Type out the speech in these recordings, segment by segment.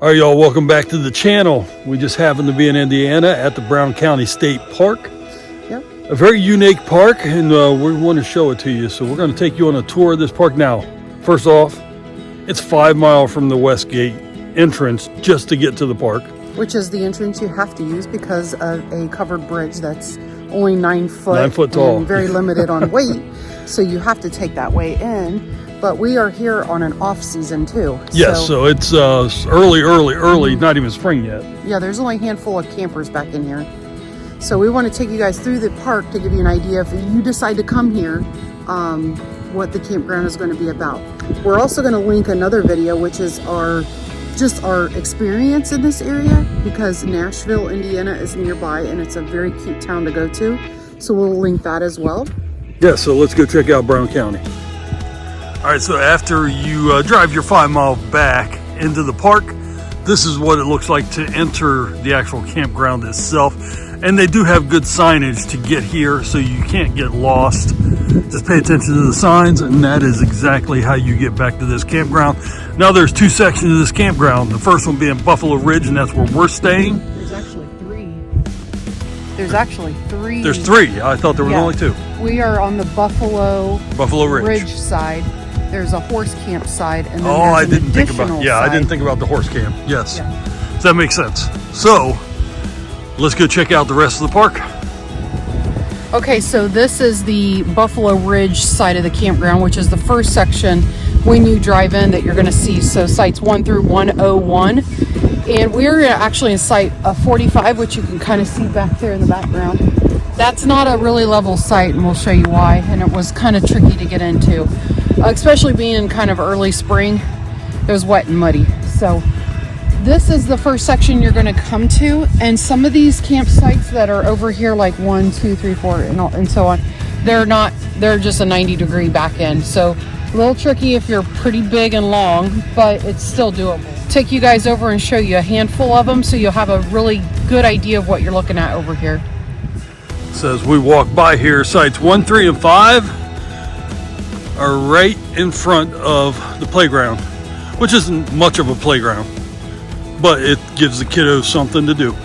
All right, y'all, welcome back to the channel. We just happen to be in Indiana at the Brown County State Park. Yep. A very unique park, and we want to show it to you. So we're going to take you on a tour of this park now. First off, it's 5 miles from the West Gate entrance just to get to the park. Which is the entrance you have to use because of a covered bridge that's only 9 foot. 9 foot tall. And very limited on weight. So you have to take that way in. But we are here on an off season too. Yes, so it's early, not even spring yet. Yeah, there's only a handful of campers back in here. So we want to take you guys through the park to give you an idea if you decide to come here, what the campground is going to be about. We're also going to link another video, which is our experience in this area, because Nashville, Indiana is nearby and it's a very cute town to go to. So we'll link that as well. Yeah, so let's go check out Brown County. All right, so after you drive your 5 mile back into the park, this is what it looks like to enter the actual campground itself. And they do have good signage to get here, so you can't get lost. Just pay attention to the signs, and that is exactly how you get back to this campground. Now there's 2 sections of this campground. The first one being Buffalo Ridge, and that's where we're staying. There's actually 3. There's actually 3. There's 3. I thought there were only 2. We are on the Buffalo Ridge side. There's a horse camp side, and then I didn't think about the horse camp. Yes, yeah. So that makes sense. So let's go check out the rest of the park. Okay, so this is the Buffalo Ridge side of the campground, which is the first section when you drive in that you're going to see. So sites 1 through 101, and we're actually in site 45, which you can kind of see back there in the background. That's not a really level site, and we'll show you why. And it was kind of tricky to get into, especially being kind of early spring. It was wet and muddy. So this is the first section you're going to come to, and some of these campsites that are over here, like 1, 2, 3, 4, and so on, they're just a 90-degree back end. So a little tricky if you're pretty big and long, but it's still doable. Take you guys over and show you a handful of them, so you'll have a really good idea of what you're looking at over here. So as we walk by here, sites 1, 3, and 5 are right in front of the playground, which isn't much of a playground, but it gives the kiddos something to do.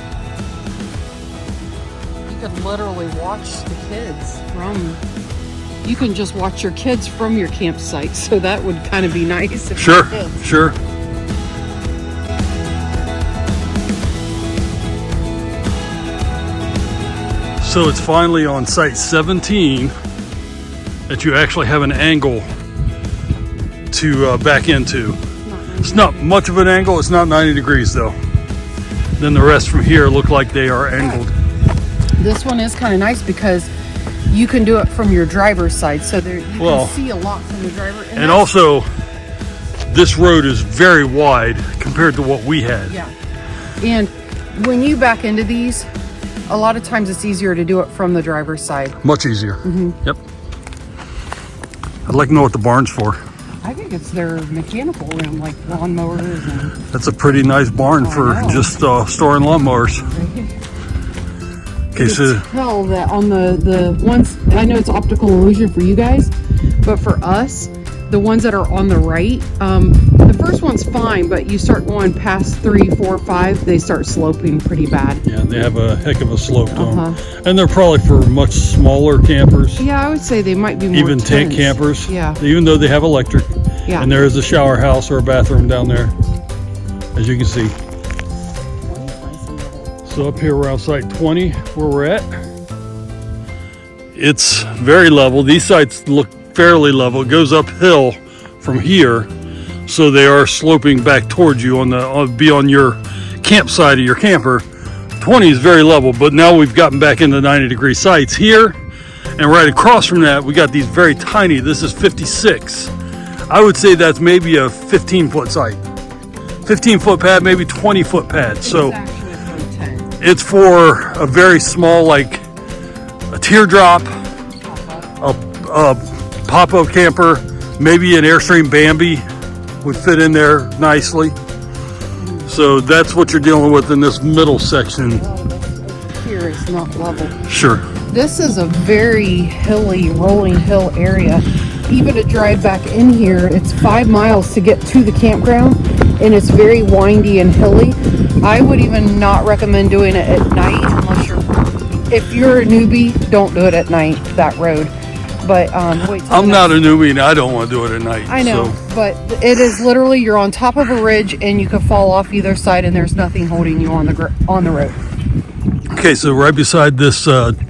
You could literally watch the kids you can just watch your kids from your campsite, so that would kind of be nice. Sure. So it's finally on site 17 that you actually have an angle to back into. It's not much of an angle. It's not 90 degrees though. Then the rest from here look like they are angled. This one is kind of nice because you can do it from your driver's side, so you can see a lot from the driver. And also, this road is very wide compared to what we had. Yeah. And when you back into these, a lot of times it's easier to do it from the driver's side. Much easier. Yep. I'd like to know what the barn's for. I think it's their mechanical room, like lawnmowers. And that's a pretty nice barn for just storing lawnmowers. Okay, so tell that on the ones, I know it's optical illusion for you guys, but for us, the ones that are on the right, the first one's fine, but you start going past 3, 4, 5, they start sloping pretty bad. Yeah, they have a heck of a slope to them. And they're probably for much smaller campers. Yeah, I would say they might be more even tense. Tent campers. Yeah. Even though they have electric. Yeah. And there is a shower house or a bathroom down there, as you can see. So up here around site 20, where we're at, it's very level. These sites look fairly level. It goes uphill from here, so they are sloping back towards you on your campsite of your camper. 20 is very level, but now we've gotten back into 90-degree sites here, and right across from that we got these very tiny. This is 56. I would say that's maybe a 15-foot site, 15-foot pad, maybe 20-foot pad. So it's for a very small, like a teardrop, a pop-up camper, maybe an Airstream Bambi would fit in there nicely. So that's what you're dealing with in this middle section. Here is not level. Sure. This is a very hilly, rolling hill area. Even to drive back in here, it's 5 miles to get to the campground, and it's very windy and hilly. I would even not recommend doing it at night unless if you're a newbie, don't do it at night, that road. But wait till I'm not a newbie and I don't want to do it at night. I know, so. but it is literally, you're on top of a ridge and you could fall off either side and there's nothing holding you on the road. Okay, so right beside this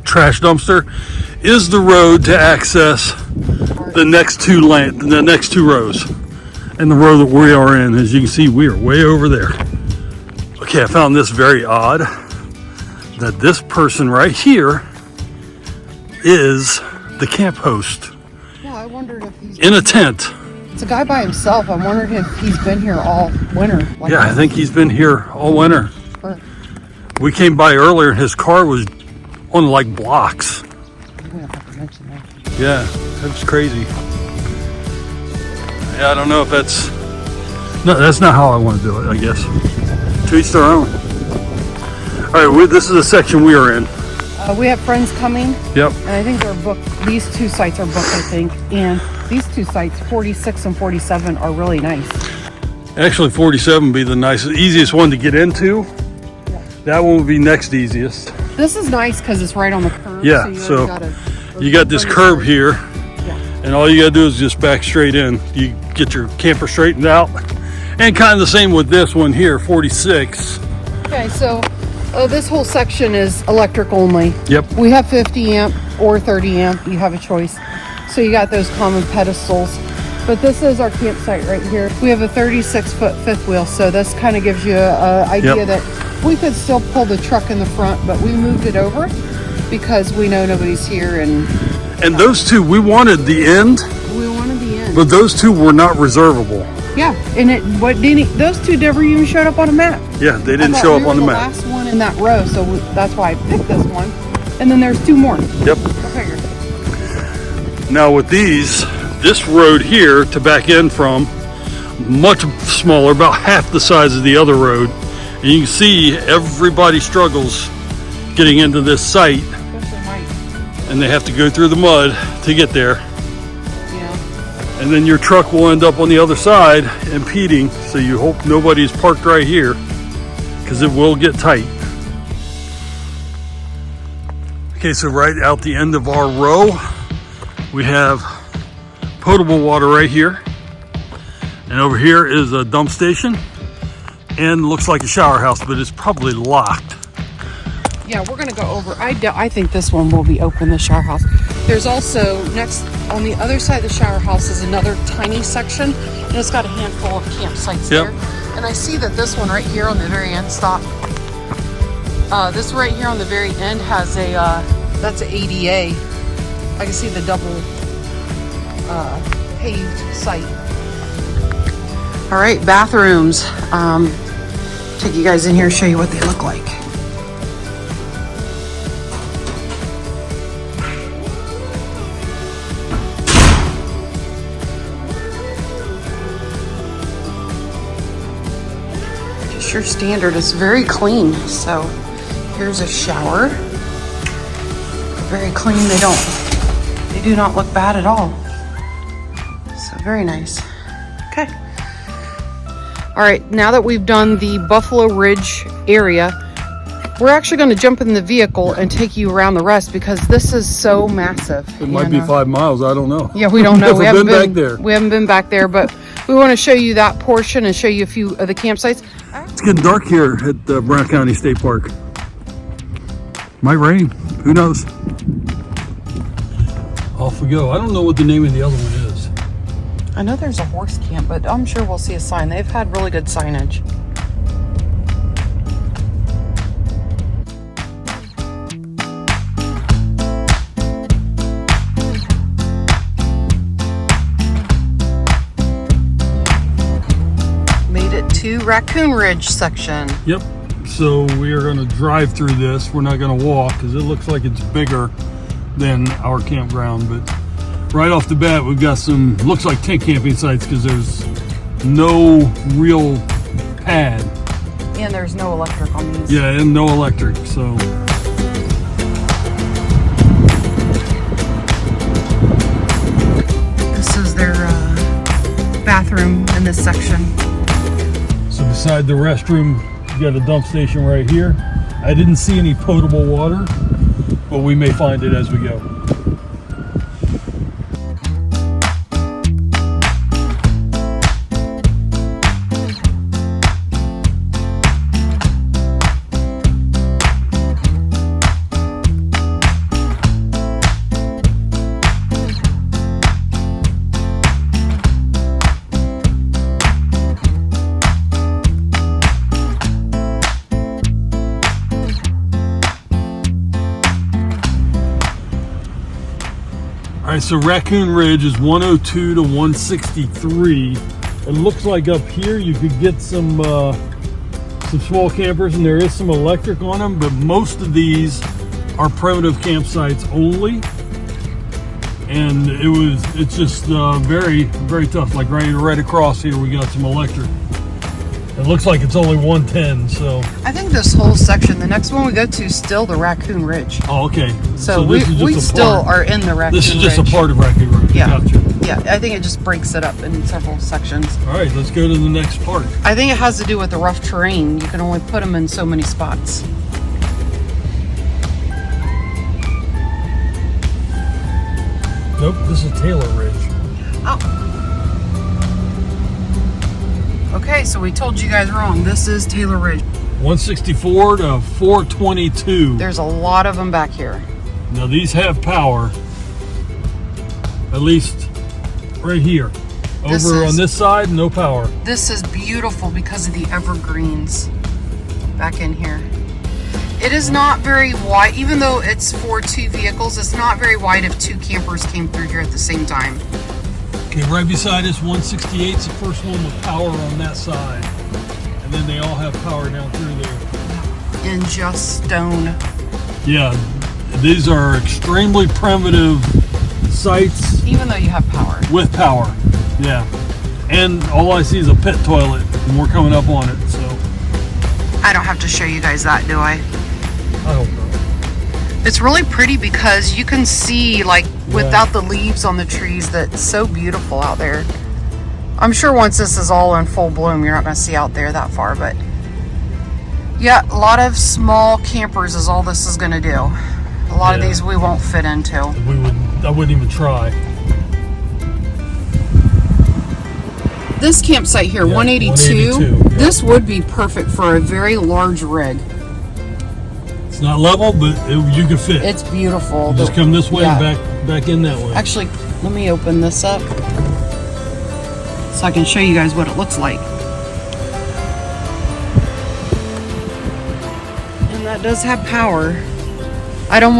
trash dumpster is the road to access the next two rows. And the row that we are in, as you can see, we are way over there. Okay, I found this very odd, that this person right here is the camp host. Yeah, I wondered if he's in a tent. It's a guy by himself. I'm wondering if he's been here all winter. Yeah, I think he's been here all winter. Sure. We came by earlier and his car was on like blocks. I'm gonna have to mention that. Yeah, that's crazy. Yeah, I don't know if that's not how I want to do it, I guess. To each their own. All right, this is the section we are in. We have friends coming. Yep. And I think they're booked. These two sites are booked, I think. And these two sites, 46 and 47, are really nice. Actually, 47 would be the easiest one to get into. Yeah. That one would be next easiest. This is nice because it's right on the curb. Yeah, so you got this curb here. Yeah. And all you gotta do is just back straight in. You get your camper straightened out. And kind of the same with this one here, 46. Okay, so this whole section is electric only. Yep. We have 50 amp or 30 amp. You have a choice. So you got those common pedestals. But this is our campsite right here. We have a 36-foot fifth wheel, so this kind of gives you an idea that we could still pull the truck in the front, but we moved it over because we know nobody's here. And those two, we wanted the end. We wanted the end. But those two were not reservable. Yeah, and those two never even showed up on a map. Yeah, they didn't show up on the map. Last one in that row, so that's why I picked this one. And then there's two more. Yep. Go figure. Now with this road here to back in from, much smaller, about half the size of the other road. And you can see everybody struggles getting into this site. Especially Mike. And they have to go through the mud to get there. Yeah. And then your truck will end up on the other side impeding, so you hope nobody's parked right here because it will get tight. Okay, so right out the end of our row, we have potable water right here. And over here is a dump station and looks like a shower house, but it's probably locked. Yeah, we're gonna go over. I think this one will be open, the shower house. There's also, next on the other side of the shower house is another tiny section, and it's got a handful of campsites there. And I see that this one right here on the very end, this right here on the very end has that's an ADA. I can see the double paved site. All right, bathrooms. Take you guys in here and show you what they look like. Just your standard. It's very clean. So here's a shower. Very clean. They do not look bad at all. So very nice. Okay. All right, now that we've done the Buffalo Ridge area, we're actually going to jump in the vehicle and take you around the rest because this is so massive. It might be 5 miles, I don't know. Yeah, we don't know. We haven't been back there. We haven't been back there, but we want to show you that portion and show you a few of the campsites. It's getting dark here at Brown County State Park. Might rain, who knows? Off we go. I don't know what the name of the other one is. I know there's a horse camp, but I'm sure we'll see a sign. They've had really good signage. Made it to Raccoon Ridge section. Yep. So we are going to drive through this. We're not going to walk because it looks like it's bigger than our campground, but right off the bat, we've got some, looks like tent camping sites because there's no real pad. And there's no electric on these. Yeah, and no electric, so. This is their bathroom in this section. So beside the restroom, you got a dump station right here. I didn't see any potable water, but we may find it as we go. All right, so Raccoon Ridge is 102 to 163. It looks like up here you could get some small campers, and there is some electric on them, but most of these are primitive campsites only. And it's just very, very tough. Like right across here, we got some electric. It looks like it's only 110, so. I think this whole section, the next one we go to is still the Raccoon Ridge. Oh, okay. So we still are in the Raccoon Ridge. This is just a part of Raccoon Ridge. Yeah. Gotcha. Yeah, I think it just breaks it up in several sections. All right, let's go to the next part. I think it has to do with the rough terrain. You can only put them in so many spots. Nope, this is Taylor Ridge. Oh. Okay, so we told you guys wrong. This is Taylor Ridge. 164 to 422. There's a lot of them back here. Now these have power. At least right here. Over on this side, no power. This is beautiful because of the evergreens back in here. It is not very wide, even though it's for 2 vehicles, it's not very wide if 2 campers came through here at the same time. Okay, right beside us, 168 is the first one with power on that side. And then they all have power down through there. In just stone. Yeah, these are extremely primitive sites. Even though you have power. With power, yeah. And all I see is a pit toilet, and we're coming up on it, so. I don't have to show you guys that, do I? I hope not. It's really pretty because you can see, like, without the leaves on the trees, that's so beautiful out there. I'm sure once this is all in full bloom, you're not going to see out there that far, but yeah, a lot of small campers is all this is going to do. A lot of these we won't fit into. I wouldn't even try. This campsite here, 182, this would be perfect for a very large rig. It's not level, but you can fit. It's beautiful. You just come this way and back in that way. Actually, let me open this up so I can show you guys what it looks like. And that does have power. I don't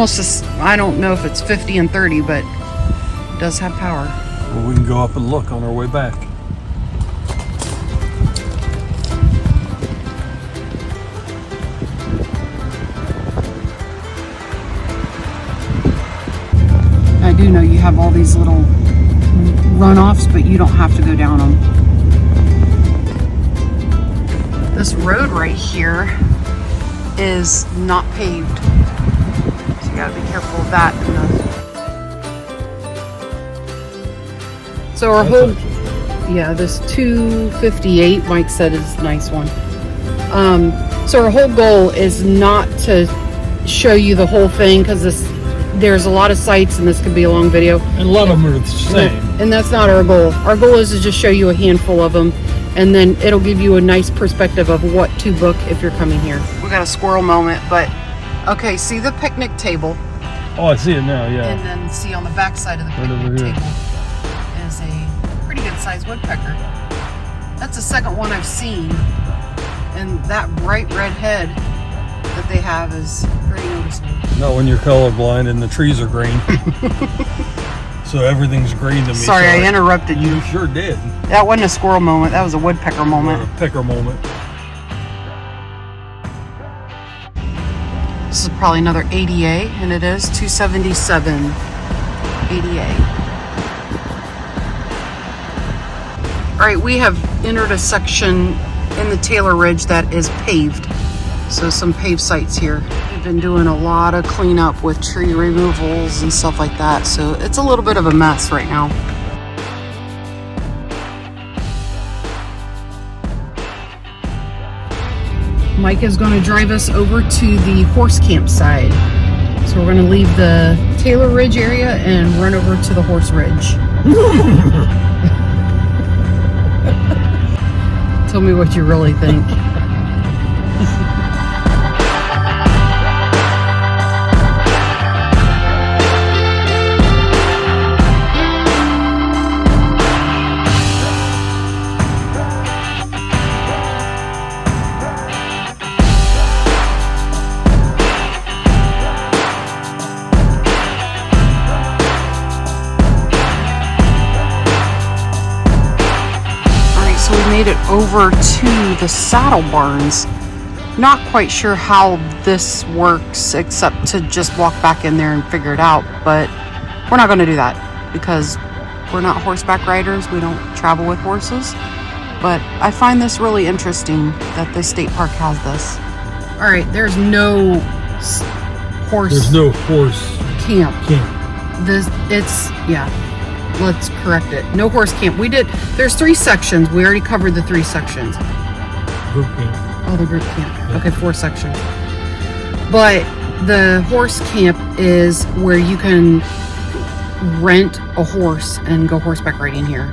know if it's 50 and 30, but it does have power. Well, we can go up and look on our way back. I do know you have all these little runoffs, but you don't have to go down them. This road right here is not paved, so you gotta be careful of that. So our whole, this 258 Mike said is a nice one. So our whole goal is not to show you the whole thing because there's a lot of sites and this could be a long video. And a lot of them are the same. And that's not our goal. Our goal is to just show you a handful of them, and then it'll give you a nice perspective of what to book if you're coming here. We got a squirrel moment, but okay, see the picnic table. Oh, I see it now, yeah. And then see on the back side of the picnic table is a pretty good sized woodpecker. That's the second one I've seen. And that bright red head that they have is very noticeable. Not when you're colorblind and the trees are green. So everything's green to me. Sorry, I interrupted you. You sure did. That wasn't a squirrel moment, that was a woodpecker moment. Or a pecker moment. This is probably another ADA, and it is 277 ADA. All right, we have entered a section in the Taylor Ridge that is paved. So some paved sites here. We've been doing a lot of cleanup with tree removals and stuff like that. So it's a little bit of a mess right now. Mike is going to drive us over to the horse campsite. So we're going to leave the Taylor Ridge area and run over to the Horse Ridge. Tell me what you really think. Made it over to the saddle barns. Not quite sure how this works except to just walk back in there and figure it out, but we're not going to do that because we're not horseback riders. We don't travel with horses, but I find this really interesting that the state park has this. All right, there's no horse. There's no horse camp. Let's correct it. No horse camp. There's 3 sections. We already covered the 3 sections. Group camp. Oh, the group camp. Okay, 4 sections. But the horse camp is where you can rent a horse and go horseback riding here.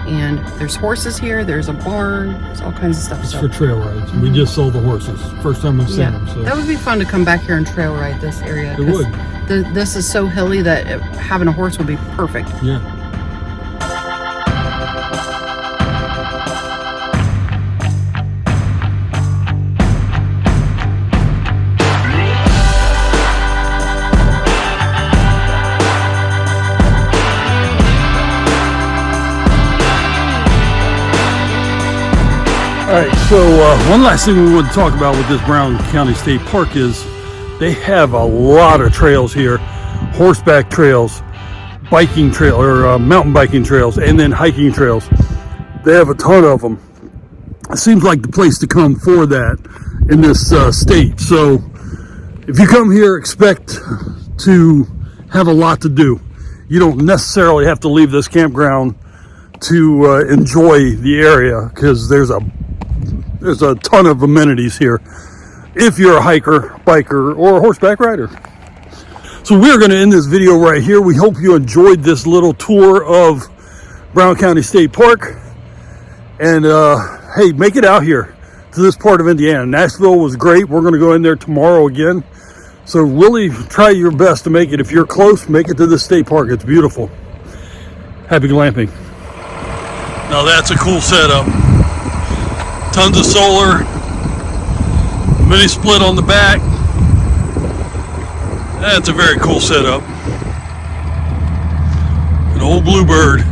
And there's horses here. There's a barn. There's all kinds of stuff. It's for trail rides. We just sold the horses. First time we've seen them. So. That would be fun to come back here and trail ride this area. It would. This is so hilly that having a horse would be perfect. Yeah. All right, so one last thing we want to talk about with this Brown County State Park is they have a lot of trails here, horseback trails, biking trail or mountain biking trails, and then hiking trails. They have a ton of them. It seems like the place to come for that in this state. So if you come here, expect to have a lot to do. You don't necessarily have to leave this campground to enjoy the area because there's a ton of amenities here if you're a hiker, biker, or a horseback rider. So we're going to end this video right here. We hope you enjoyed this little tour of Brown County State Park. And hey, make it out here to this part of Indiana. Nashville was great. We're going to go in there tomorrow again. So really try your best to make it. If you're close, make it to the state park. It's beautiful. Happy glamping. Now that's a cool setup. Tons of solar, mini split on the back. That's a very cool setup. An old Bluebird.